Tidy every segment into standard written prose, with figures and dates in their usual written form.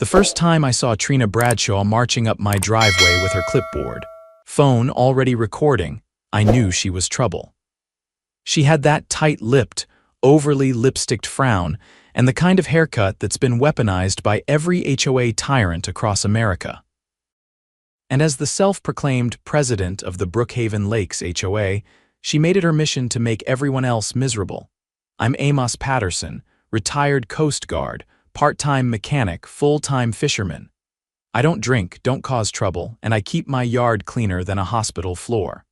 The first time I saw Trina Bradshaw marching up my driveway with her clipboard, phone already recording, I knew she was trouble. She had that tight-lipped, overly lipsticked frown and the kind of haircut that's been weaponized by every HOA tyrant across America. And as the self-proclaimed president of the Brookhaven Lakes HOA, she made it her mission to make everyone else miserable. I'm Amos Patterson, retired Coast Guard, part-time mechanic, full-time fisherman. I don't drink, don't cause trouble, and I keep my yard cleaner than a hospital floor.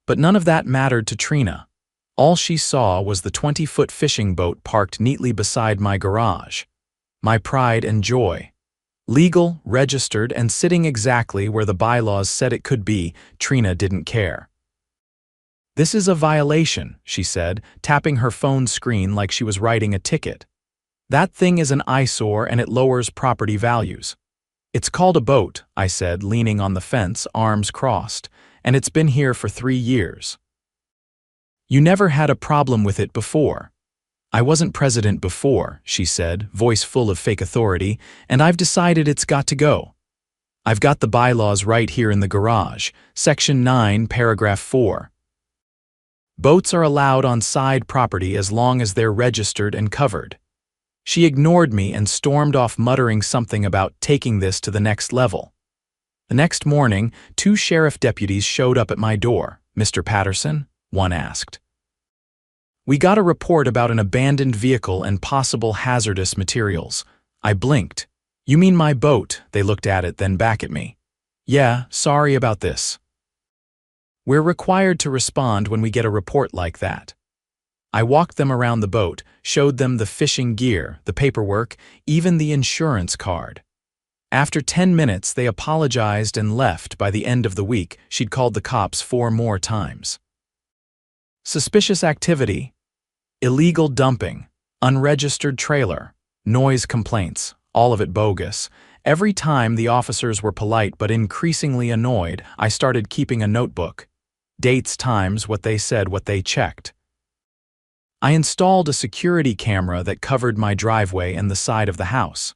But none of that mattered to Trina. All she saw was the 20-foot fishing boat parked neatly beside my garage. My pride and joy. Legal, registered, and sitting exactly where the bylaws said it could be, Trina didn't care. "This is a violation," she said, tapping her phone screen like she was writing a ticket. "That thing is an eyesore and it lowers property values." "It's called a boat," I said, leaning on the fence, arms crossed, "and it's been here for 3 years. You never had a problem with it before." "I wasn't president before," she said, voice full of fake authority, "and I've decided it's got to go. I've got the bylaws right here in the garage, Section 9, Paragraph 4. Boats are allowed on side property as long as they're registered and covered." She ignored me and stormed off, muttering something about taking this to the next level. The next morning, 2 sheriff deputies showed up at my door. "Mr. Patterson?" one asked. "We got a report about an abandoned vehicle and possible hazardous materials." I blinked. "You mean my boat?" They looked at it, then back at me. "Yeah, sorry about this. We're required to respond when we get a report like that." I walked them around the boat, showed them the fishing gear, the paperwork, even the insurance card. After 10 minutes, they apologized and left. By the end of the week, she'd called the cops 4 more times. Suspicious activity, illegal dumping, unregistered trailer, noise complaints, all of it bogus. Every time the officers were polite but increasingly annoyed, I started keeping a notebook. Dates, times, what they said, what they checked. I installed a security camera that covered my driveway and the side of the house.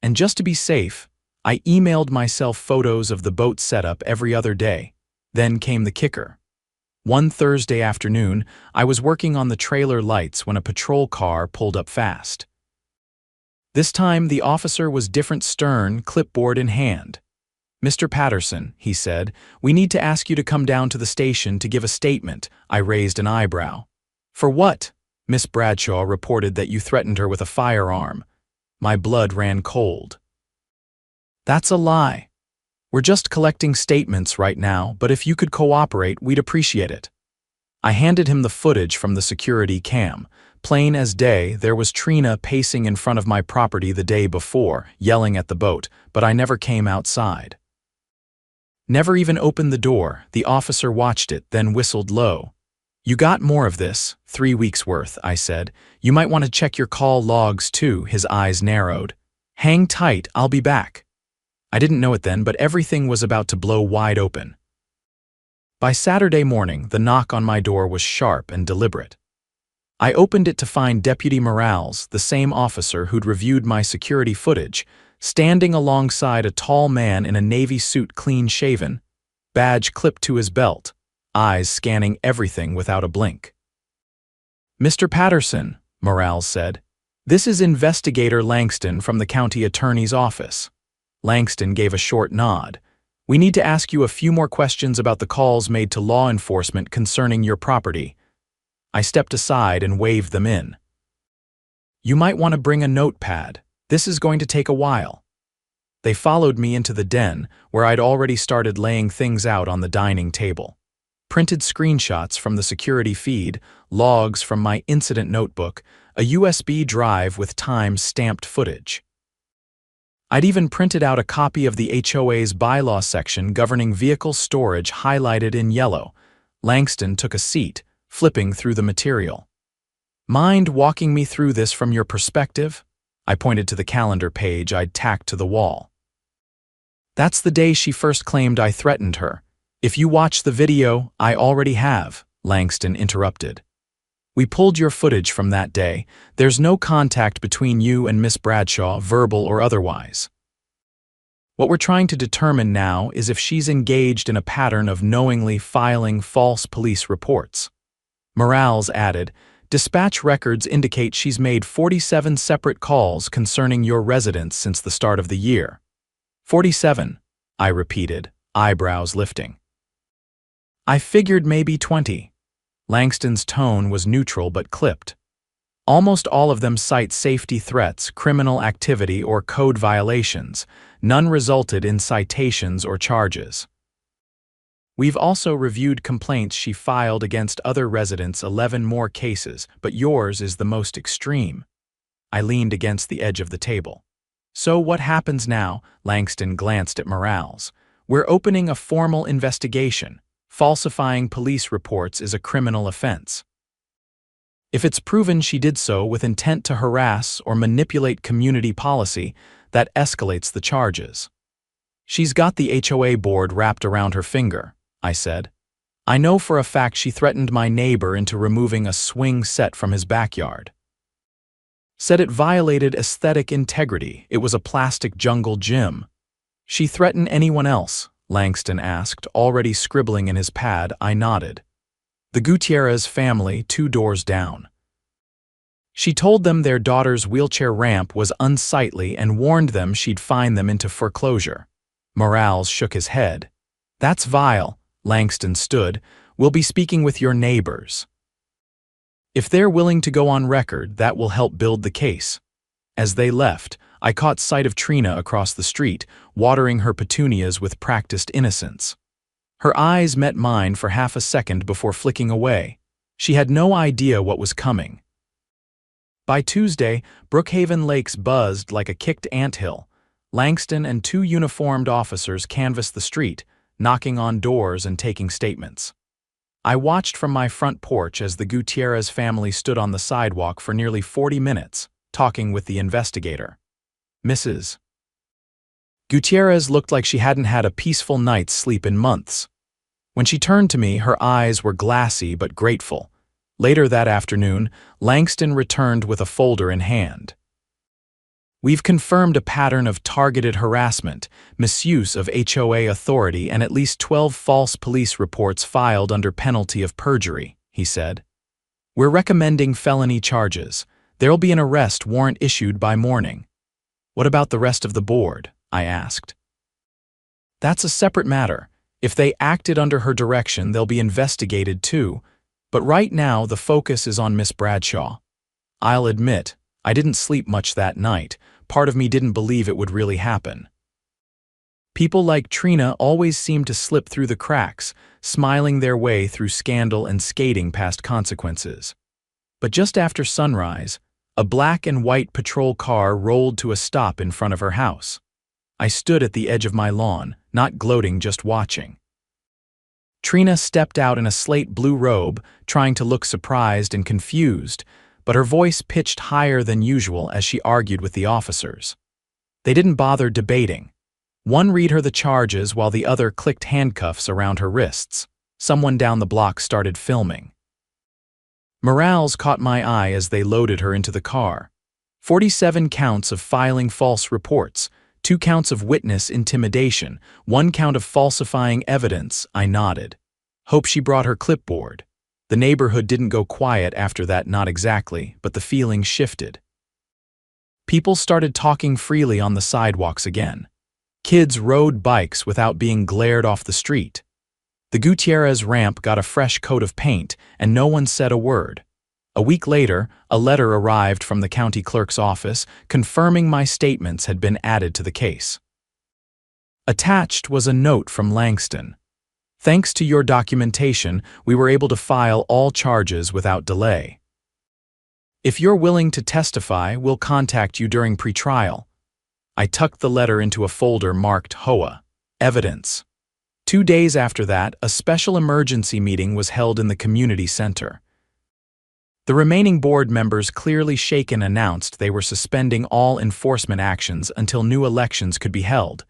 And just to be safe, I emailed myself photos of the boat setup every other day. Then came the kicker. One Thursday afternoon, I was working on the trailer lights when a patrol car pulled up fast. This time, the officer was different, stern, clipboard in hand. "Mr. Patterson," he said, "we need to ask you to come down to the station to give a statement." I raised an eyebrow. "For what?" "Miss Bradshaw reported that you threatened her with a firearm." My blood ran cold. "That's a lie. We're just collecting statements right now, but if you could cooperate, we'd appreciate it." I handed him the footage from the security cam. Plain as day, there was Trina pacing in front of my property the day before, yelling at the boat, but I never came outside. Never even opened the door. The officer watched it, then whistled low. "You got more of this, 3 weeks worth," I said. "You might want to check your call logs too." His eyes narrowed. "Hang tight, I'll be back." I didn't know it then, but everything was about to blow wide open. By Saturday morning, the knock on my door was sharp and deliberate. I opened it to find Deputy Morales, the same officer who'd reviewed my security footage, standing alongside a tall man in a navy suit, clean-shaven, badge clipped to his belt, eyes scanning everything without a blink. "Mr. Patterson," Morales said, "this is Investigator Langston from the county attorney's office." Langston gave a short nod. "We need to ask you a few more questions about the calls made to law enforcement concerning your property." I stepped aside and waved them in. "You might want to bring a notepad. This is going to take a while." They followed me into the den, where I'd already started laying things out on the dining table. Printed screenshots from the security feed, logs from my incident notebook, a USB drive with time-stamped footage. I'd even printed out a copy of the HOA's bylaw section governing vehicle storage, highlighted in yellow. Langston took a seat, flipping through the material. "Mind walking me through this from your perspective?" I pointed to the calendar page I'd tacked to the wall. "That's the day she first claimed I threatened her. If you watch the video, I already have," Langston interrupted. We pulled your footage from that day. There's no contact between you and Miss Bradshaw, verbal or otherwise. What we're trying to determine now is if she's engaged in a pattern of knowingly filing false police reports. Morales added, dispatch records indicate she's made 47 separate calls concerning your residence since the start of the year. 47, I repeated, eyebrows lifting. I figured maybe 20. Langston's tone was neutral but clipped. Almost all of them cite safety threats, criminal activity, or code violations. None resulted in citations or charges. We've also reviewed complaints she filed against other residents, 11 more cases, but yours is the most extreme. I leaned against the edge of the table. So what happens now? Langston glanced at Morales. We're opening a formal investigation. Falsifying police reports is a criminal offense. If it's proven she did so with intent to harass or manipulate community policy, that escalates the charges. She's got the HOA board wrapped around her finger, I said. I know for a fact she threatened my neighbor into removing a swing set from his backyard. Said it violated aesthetic integrity. It was a plastic jungle gym. She threatened anyone else? Langston asked, already scribbling in his pad. I nodded. The Gutierrez family, 2 doors down. She told them their daughter's wheelchair ramp was unsightly and warned them she'd fine them into foreclosure. Morales shook his head. That's vile. Langston stood. We'll be speaking with your neighbors. If they're willing to go on record, that will help build the case. As they left, I caught sight of Trina across the street, watering her petunias with practiced innocence. Her eyes met mine for half a second before flicking away. She had no idea what was coming. By Tuesday, Brookhaven Lakes buzzed like a kicked anthill. Langston and 2 uniformed officers canvassed the street, knocking on doors and taking statements. I watched from my front porch as the Gutierrez family stood on the sidewalk for nearly 40 minutes, talking with the investigator. Mrs. Gutierrez looked like she hadn't had a peaceful night's sleep in months. When she turned to me, her eyes were glassy but grateful. Later that afternoon, Langston returned with a folder in hand. We've confirmed a pattern of targeted harassment, misuse of HOA authority, and at least 12 false police reports filed under penalty of perjury, he said. We're recommending felony charges. There'll be an arrest warrant issued by morning. What about the rest of the board? I asked. That's a separate matter. If they acted under her direction, they'll be investigated too. But right now, the focus is on Miss Bradshaw. I'll admit, I didn't sleep much that night. Part of me didn't believe it would really happen. People like Trina always seem to slip through the cracks, smiling their way through scandal and skating past consequences. But just after sunrise, a black and white patrol car rolled to a stop in front of her house. I stood at the edge of my lawn, not gloating, just watching. Trina stepped out in a slate blue robe, trying to look surprised and confused, but her voice pitched higher than usual as she argued with the officers. They didn't bother debating. One read her the charges while the other clicked handcuffs around her wrists. Someone down the block started filming. Morales caught my eye as they loaded her into the car. 47 counts of filing false reports, 2 counts of witness intimidation, 1 count of falsifying evidence. I nodded. Hope she brought her clipboard. The neighborhood didn't go quiet after that, not exactly, but the feeling shifted. People started talking freely on the sidewalks again. Kids rode bikes without being glared off the street. The Gutierrez ramp got a fresh coat of paint, and no one said a word. A week later, a letter arrived from the county clerk's office confirming my statements had been added to the case. Attached was a note from Langston. Thanks to your documentation, we were able to file all charges without delay. If you're willing to testify, we'll contact you during pretrial. I tucked the letter into a folder marked HOA, Evidence. 2 days after that, a special emergency meeting was held in the community center. The remaining board members, clearly shaken, announced they were suspending all enforcement actions until new elections could be held.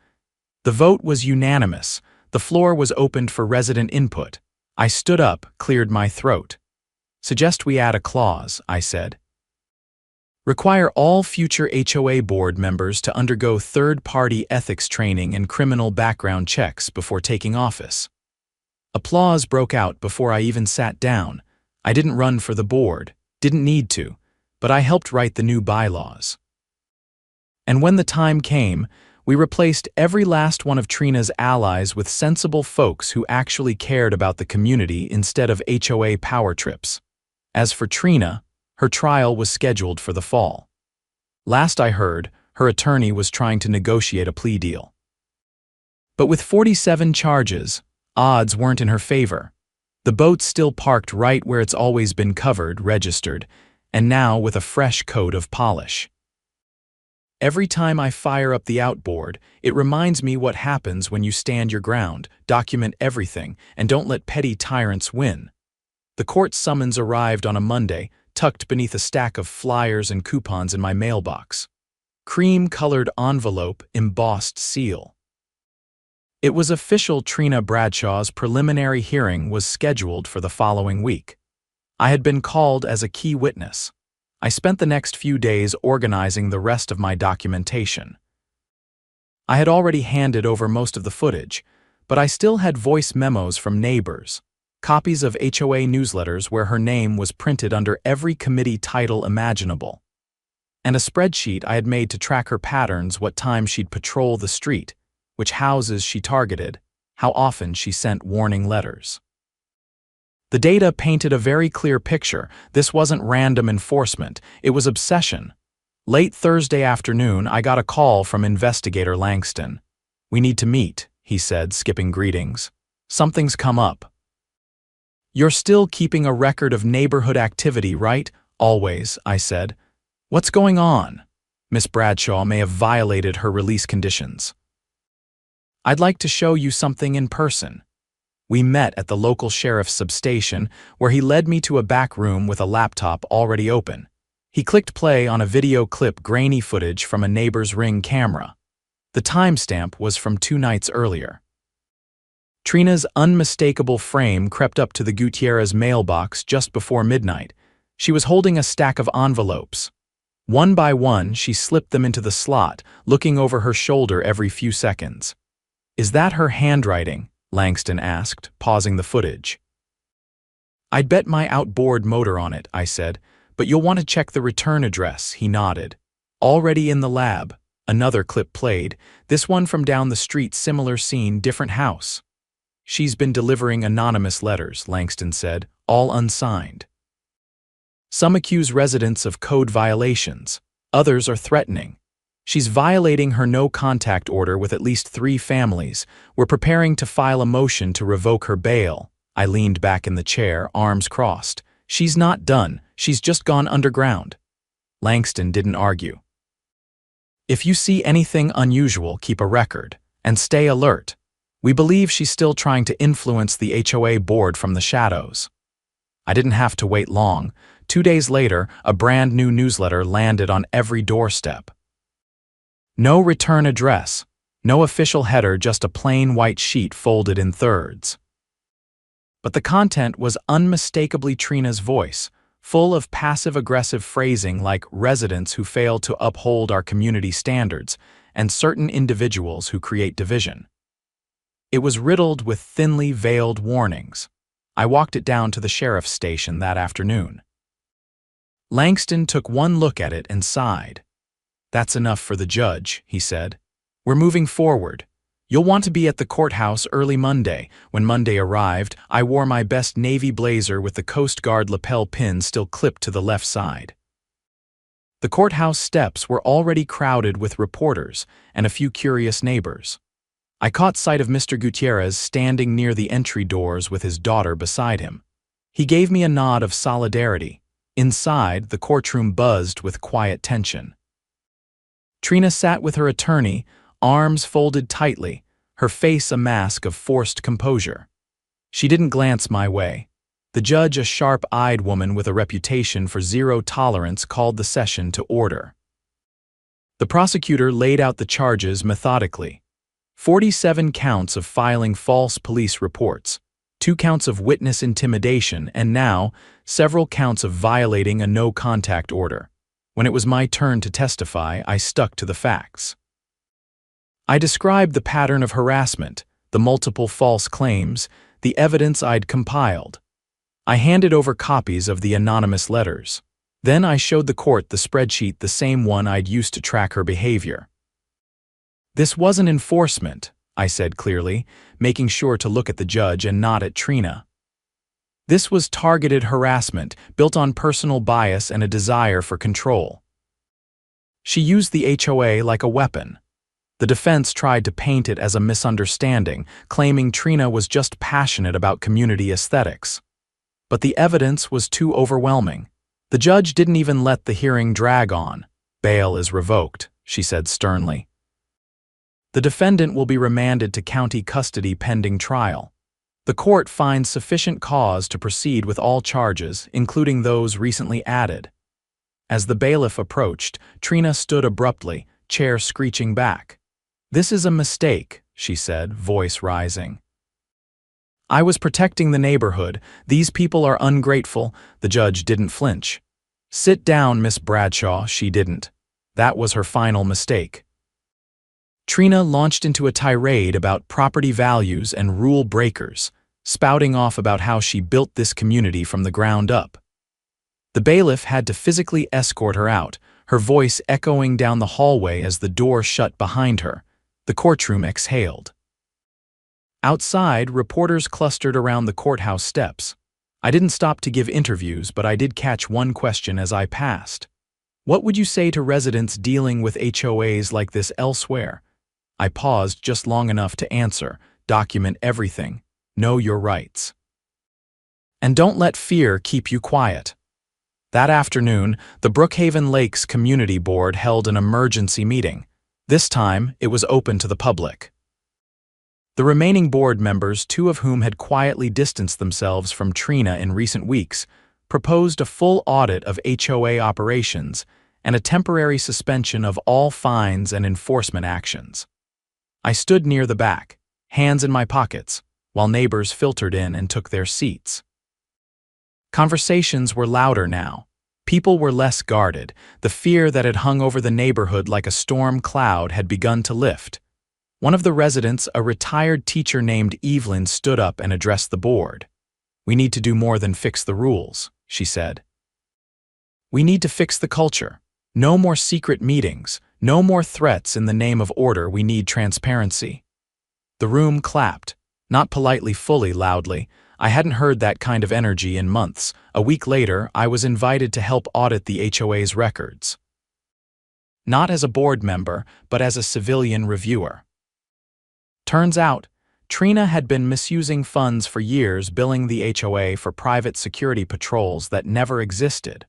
The vote was unanimous. The floor was opened for resident input. I stood up, cleared my throat. Suggest we add a clause, I said. Require all future HOA board members to undergo third-party ethics training and criminal background checks before taking office. Applause broke out before I even sat down. I didn't run for the board, didn't need to, but I helped write the new bylaws. And when the time came, we replaced every last one of Trina's allies with sensible folks who actually cared about the community instead of HOA power trips. As for Trina, her trial was scheduled for the fall. Last I heard, her attorney was trying to negotiate a plea deal. But with 47 charges, odds weren't in her favor. The boat's still parked right where it's always been covered, registered, and now with a fresh coat of polish. Every time I fire up the outboard, it reminds me what happens when you stand your ground, document everything, and don't let petty tyrants win. The court summons arrived on a Monday, tucked beneath a stack of flyers and coupons in my mailbox. Cream-colored envelope, embossed seal. It was official. Trina Bradshaw's preliminary hearing was scheduled for the following week. I had been called as a key witness. I spent the next few days organizing the rest of my documentation. I had already handed over most of the footage, but I still had voice memos from neighbors, copies of HOA newsletters where her name was printed under every committee title imaginable, and a spreadsheet I had made to track her patterns, what time she'd patrol the street, which houses she targeted, how often she sent warning letters. The data painted a very clear picture. This wasn't random enforcement, it was obsession. Late Thursday afternoon, I got a call from Investigator Langston. "We need to meet," he said, skipping greetings. "Something's come up." "You're still keeping a record of neighborhood activity, right?" "Always," I said. "What's going on?" "Miss Bradshaw may have violated her release conditions." "I'd like to show you something in person." We met at the local sheriff's substation, where he led me to a back room with a laptop already open. He clicked play on a video clip, grainy footage from a neighbor's Ring camera. The timestamp was from 2 nights earlier. Trina's unmistakable frame crept up to the Gutierrez mailbox just before midnight. She was holding a stack of envelopes. One by one, she slipped them into the slot, looking over her shoulder every few seconds. "Is that her handwriting?" Langston asked, pausing the footage. "I'd bet my outboard motor on it," I said, "but you'll want to check the return address." He nodded. "Already in the lab." Another clip played, this one from down the street, similar scene, different house. "She's been delivering anonymous letters," Langston said, "all unsigned. Some accuse residents of code violations. Others are threatening. She's violating her no-contact order with at least 3 families. We're preparing to file a motion to revoke her bail." I leaned back in the chair, arms crossed. "She's not done. She's just gone underground." Langston didn't argue. "If you see anything unusual, keep a record. And stay alert. We believe she's still trying to influence the HOA board from the shadows." I didn't have to wait long. 2 days later, a brand new newsletter landed on every doorstep. No return address, no official header, just a plain white sheet folded in thirds. But the content was unmistakably Trina's voice, full of passive-aggressive phrasing like "residents who fail to uphold our community standards" and "certain individuals who create division." It was riddled with thinly veiled warnings. I walked it down to the sheriff's station that afternoon. Langston took one look at it and sighed. "That's enough for the judge," he said. "We're moving forward. You'll want to be at the courthouse early Monday." When Monday arrived, I wore my best navy blazer with the Coast Guard lapel pin still clipped to the left side. The courthouse steps were already crowded with reporters and a few curious neighbors. I caught sight of Mr. Gutierrez standing near the entry doors with his daughter beside him. He gave me a nod of solidarity. Inside, the courtroom buzzed with quiet tension. Trina sat with her attorney, arms folded tightly, her face a mask of forced composure. She didn't glance my way. The judge, a sharp-eyed woman with a reputation for zero tolerance, called the session to order. The prosecutor laid out the charges methodically. 47 counts of filing false police reports, 2 counts of witness intimidation, and now several counts of violating a no-contact order. When it was my turn to testify, I stuck to the facts. I described the pattern of harassment, the multiple false claims, the evidence I'd compiled. I handed over copies of the anonymous letters. Then I showed the court the spreadsheet, the same one I'd used to track her behavior. "This wasn't enforcement," I said clearly, making sure to look at the judge and not at Trina. "This was targeted harassment, built on personal bias and a desire for control." She used the HOA like a weapon. The defense tried to paint it as a misunderstanding, claiming Trina was just passionate about community aesthetics. But the evidence was too overwhelming. The judge didn't even let the hearing drag on. "Bail is revoked," she said sternly. "The defendant will be remanded to county custody pending trial. The court finds sufficient cause to proceed with all charges, including those recently added." As the bailiff approached, Trina stood abruptly, chair screeching back. "This is a mistake," she said, voice rising. "I was protecting the neighborhood. These people are ungrateful." The judge didn't flinch. "Sit down, Miss Bradshaw." She didn't. That was her final mistake. Trina launched into a tirade about property values and rule breakers, spouting off about how she built this community from the ground up. The bailiff had to physically escort her out, her voice echoing down the hallway as the door shut behind her. The courtroom exhaled. Outside, reporters clustered around the courthouse steps. I didn't stop to give interviews, but I did catch one question as I passed. "What would you say to residents dealing with HOAs like this elsewhere?" I paused just long enough to answer, "Document everything. Know your rights. And don't let fear keep you quiet." That afternoon, the Brookhaven Lakes Community Board held an emergency meeting. This time, it was open to the public. The remaining board members, 2 of whom had quietly distanced themselves from Trina in recent weeks, proposed a full audit of HOA operations and a temporary suspension of all fines and enforcement actions. I stood near the back, hands in my pockets, while neighbors filtered in and took their seats. Conversations were louder now. People were less guarded. The fear that had hung over the neighborhood like a storm cloud had begun to lift. One of the residents, a retired teacher named Evelyn, stood up and addressed the board. "We need to do more than fix the rules," she said. "We need to fix the culture. No more secret meetings, no more threats in the name of order. We need transparency." The room clapped, not politely, fully, loudly. I hadn't heard that kind of energy in months. A week later, I was invited to help audit the HOA's records. Not as a board member, but as a civilian reviewer. Turns out, Trina had been misusing funds for years, billing the HOA for private security patrols that never existed,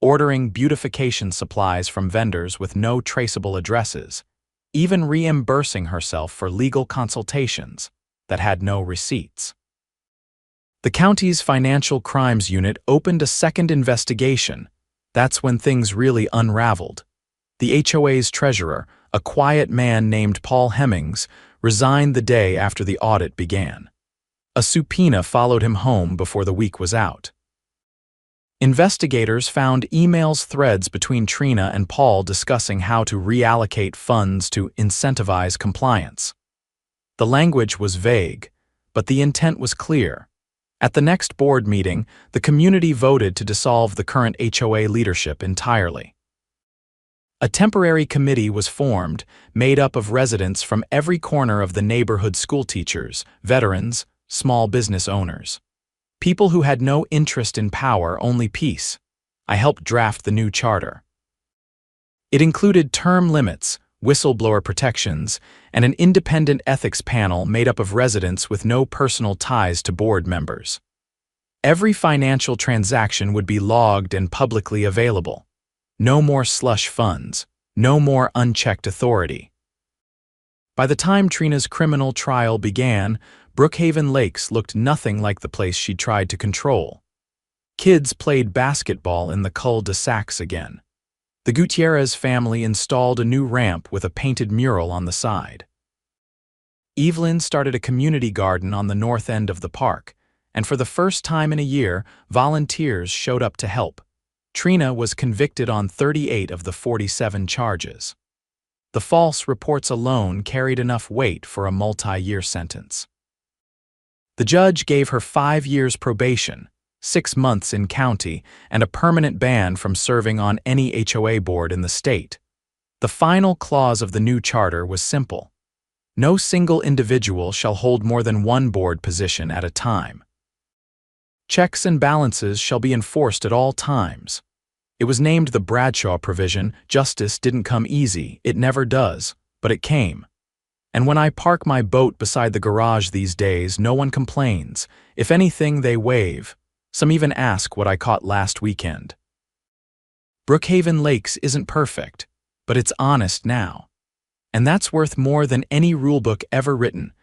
ordering beautification supplies from vendors with no traceable addresses, even reimbursing herself for legal consultations that had no receipts. The county's Financial Crimes Unit opened a second investigation. That's when things really unraveled. The HOA's treasurer, a quiet man named Paul Hemmings, resigned the day after the audit began. A subpoena followed him home before the week was out. Investigators found emails threads between Trina and Paul discussing how to reallocate funds to incentivize compliance. The language was vague, but the intent was clear. At the next board meeting, the community voted to dissolve the current HOA leadership entirely. A temporary committee was formed, made up of residents from every corner of the neighborhood: school teachers, veterans, small business owners. People who had no interest in power, only peace. I helped draft the new charter. It included term limits, whistleblower protections, and an independent ethics panel made up of residents with no personal ties to board members. Every financial transaction would be logged and publicly available. No more slush funds, no more unchecked authority. By the time Trina's criminal trial began, Brookhaven Lakes looked nothing like the place she'd tried to control. Kids played basketball in the cul-de-sacs again. The Gutierrez family installed a new ramp with a painted mural on the side. Evelyn started a community garden on the north end of the park, and for the first time in a year, volunteers showed up to help. Trina was convicted on 38 of the 47 charges. The false reports alone carried enough weight for a multi-year sentence. The judge gave her 5 years probation, 6 months in county, and a permanent ban from serving on any HOA board in the state. The final clause of the new charter was simple. No single individual shall hold more than one board position at a time. Checks and balances shall be enforced at all times. It was named the Bradshaw provision. Justice didn't come easy, it never does, but it came. And when I park my boat beside the garage these days, no one complains. If anything, they wave. Some even ask what I caught last weekend. Brookhaven Lakes isn't perfect, but it's honest now. And that's worth more than any rulebook ever written.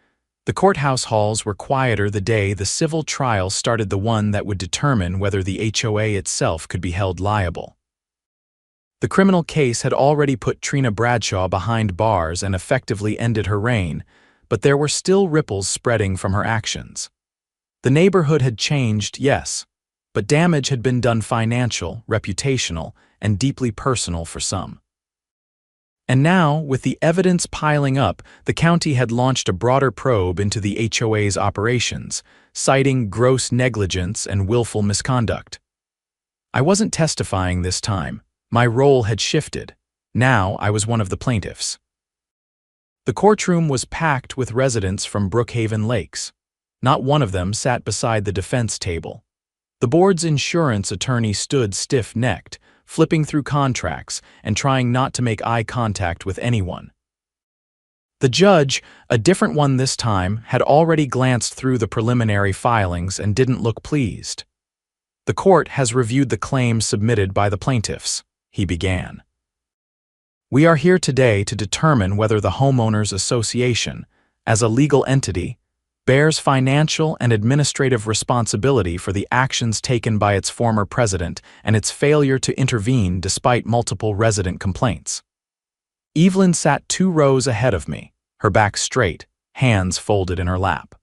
The courthouse halls were quieter the day the civil trial started, the one that would determine whether the HOA itself could be held liable. The criminal case had already put Trina Bradshaw behind bars and effectively ended her reign, but there were still ripples spreading from her actions. The neighborhood had changed, yes, but damage had been done: financial, reputational, and deeply personal for some. And now, with the evidence piling up, the county had launched a broader probe into the HOA's operations, citing gross negligence and willful misconduct. I wasn't testifying this time. My role had shifted. Now I was one of the plaintiffs. The courtroom was packed with residents from Brookhaven Lakes. Not one of them sat beside the defense table. The board's insurance attorney stood stiff-necked, flipping through contracts and trying not to make eye contact with anyone. The judge, a different one this time, had already glanced through the preliminary filings and didn't look pleased. "The court has reviewed the claims submitted by the plaintiffs," he began. "We are here today to determine whether the Homeowners Association, as a legal entity, bears financial and administrative responsibility for the actions taken by its former president and its failure to intervene despite multiple resident complaints." Evelyn sat 2 rows ahead of me, her back straight, hands folded in her lap.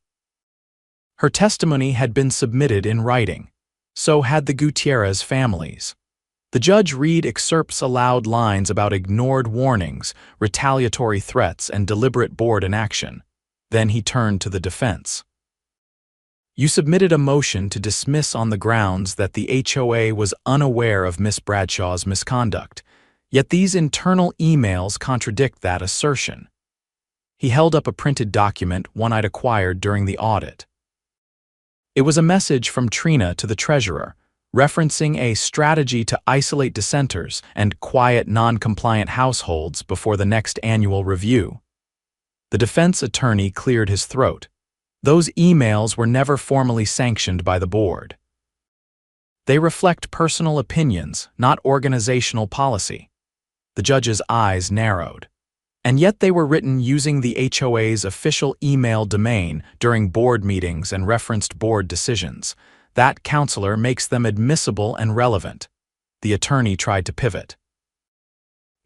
Her testimony had been submitted in writing. So had the Gutierrez families. The judge read excerpts aloud, lines about ignored warnings, retaliatory threats, and deliberate board inaction. Then he turned to the defense. "You submitted a motion to dismiss on the grounds that the HOA was unaware of Miss Bradshaw's misconduct, yet these internal emails contradict that assertion." He held up a printed document, one I'd acquired during the audit. It was a message from Trina to the treasurer, referencing a strategy to isolate dissenters and quiet non-compliant households before the next annual review. The defense attorney cleared his throat. Those emails were never formally sanctioned by the board. They reflect personal opinions, not organizational policy. The judge's eyes narrowed. And yet they were written using the HOA's official email domain during board meetings and referenced board decisions. That counselor makes them admissible and relevant. The attorney tried to pivot.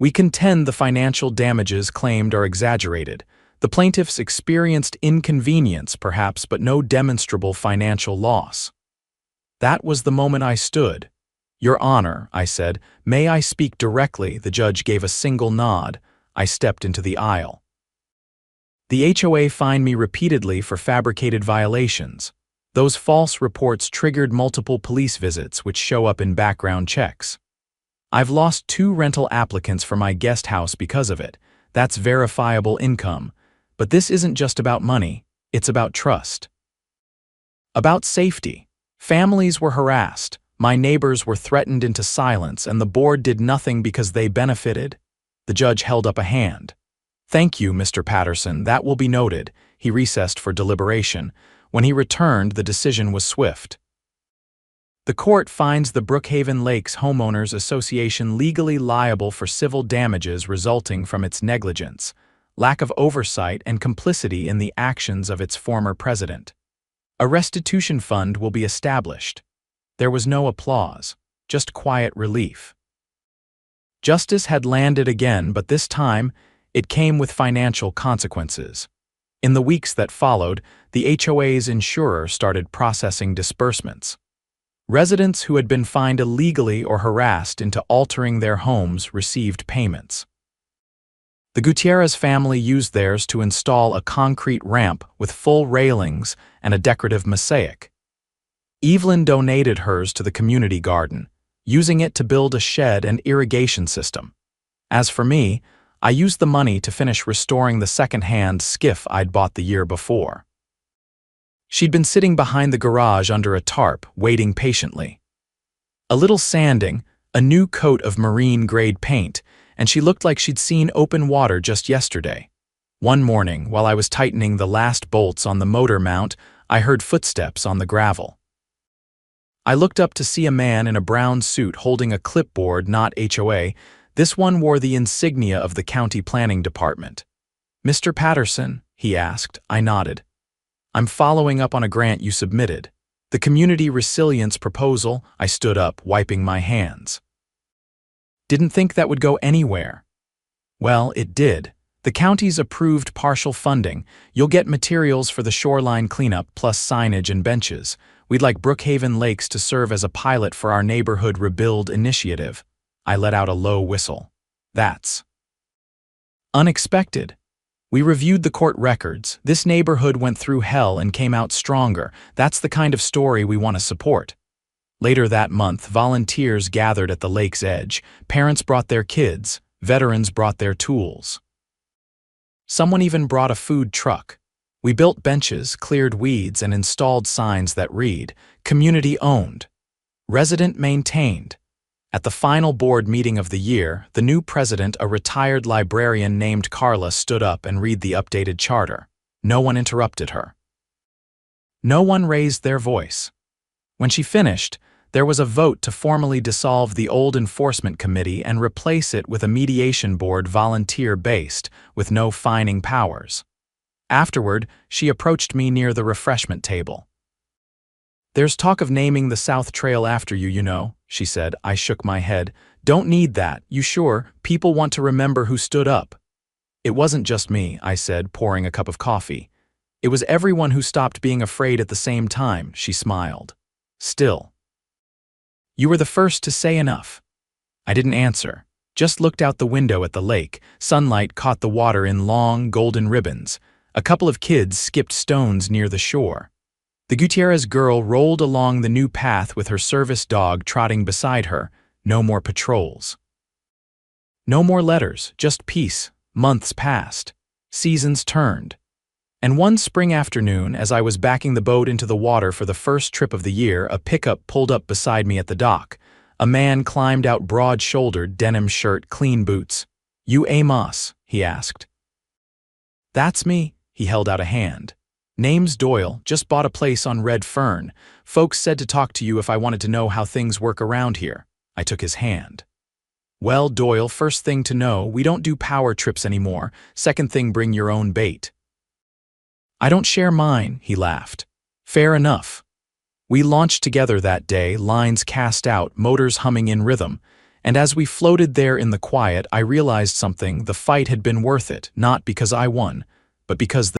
"We contend the financial damages claimed are exaggerated. The plaintiffs experienced inconvenience, perhaps, but no demonstrable financial loss." That was the moment I stood. "Your Honor," I said, "may I speak directly?" The judge gave a single nod. I stepped into the aisle. "The HOA fined me repeatedly for fabricated violations. Those false reports triggered multiple police visits, which show up in background checks. I've lost 2 rental applicants for my guest house because of it. That's verifiable income. But this isn't just about money, it's about trust. About safety. Families were harassed, my neighbors were threatened into silence, and the board did nothing because they benefited." The judge held up a hand. "Thank you, Mr. Patterson, that will be noted." He recessed for deliberation. When he returned, the decision was swift. The court finds the Brookhaven Lakes Homeowners Association legally liable for civil damages resulting from its negligence, lack of oversight, and complicity in the actions of its former president. A restitution fund will be established. There was no applause, just quiet relief. Justice had landed again, but this time it came with financial consequences. In the weeks that followed, the HOA's insurer started processing disbursements. Residents who had been fined illegally or harassed into altering their homes received payments. The Gutierrez family used theirs to install a concrete ramp with full railings and a decorative mosaic. Evelyn donated hers to the community garden, using it to build a shed and irrigation system. As for me, I used the money to finish restoring the second-hand skiff I'd bought the year before. She'd been sitting behind the garage under a tarp, waiting patiently. A little sanding, a new coat of marine-grade paint, and she looked like she'd seen open water just yesterday. One morning, while I was tightening the last bolts on the motor mount, I heard footsteps on the gravel. I looked up to see a man in a brown suit holding a clipboard, not HOA. This one wore the insignia of the county planning department. "Mr. Patterson?" he asked. I nodded. "I'm following up on a grant you submitted. The community resilience proposal." I stood up, wiping my hands. "Didn't think that would go anywhere." "Well, it did. The county's approved partial funding. You'll get materials for the shoreline cleanup plus signage and benches. We'd like Brookhaven Lakes to serve as a pilot for our neighborhood rebuild initiative." I let out a low whistle. "That's unexpected." We reviewed the court records. This neighborhood went through hell and came out stronger. That's the kind of story we want to support. Later that month, volunteers gathered at the lake's edge. Parents brought their kids. Veterans brought their tools. Someone even brought a food truck. We built benches, cleared weeds, and installed signs that read, "Community owned. Resident maintained." At the final board meeting of the year, the new president, a retired librarian named Carla, stood up and read the updated charter. No one interrupted her. No one raised their voice. When she finished, there was a vote to formally dissolve the old enforcement committee and replace it with a mediation board volunteer-based, with no fining powers. Afterward, she approached me near the refreshment table. "There's talk of naming the South Trail after you, you know," she said. I shook my head. "Don't need that. You sure? People want to remember who stood up." "It wasn't just me," I said, pouring a cup of coffee. "It was everyone who stopped being afraid at the same time," she smiled. "Still. You were the first to say enough." I didn't answer, just looked out the window at the lake. Sunlight caught the water in long, golden ribbons. A couple of kids skipped stones near the shore. The Gutierrez girl rolled along the new path with her service dog trotting beside her. No more patrols. No more letters, just peace. Months passed. Seasons turned. And one spring afternoon, as I was backing the boat into the water for the first trip of the year, a pickup pulled up beside me at the dock. A man climbed out, broad-shouldered, denim shirt, clean boots. "You Amos?" he asked. "That's me." He held out a hand. "Name's Doyle, just bought a place on Red Fern. Folks said to talk to you if I wanted to know how things work around here." I took his hand. "Well, Doyle, first thing to know, we don't do power trips anymore. Second thing, bring your own bait." "I don't share mine," he laughed. "Fair enough." We launched together that day, lines cast out, motors humming in rhythm. And as we floated there in the quiet, I realized something. The fight had been worth it, not because I won, but because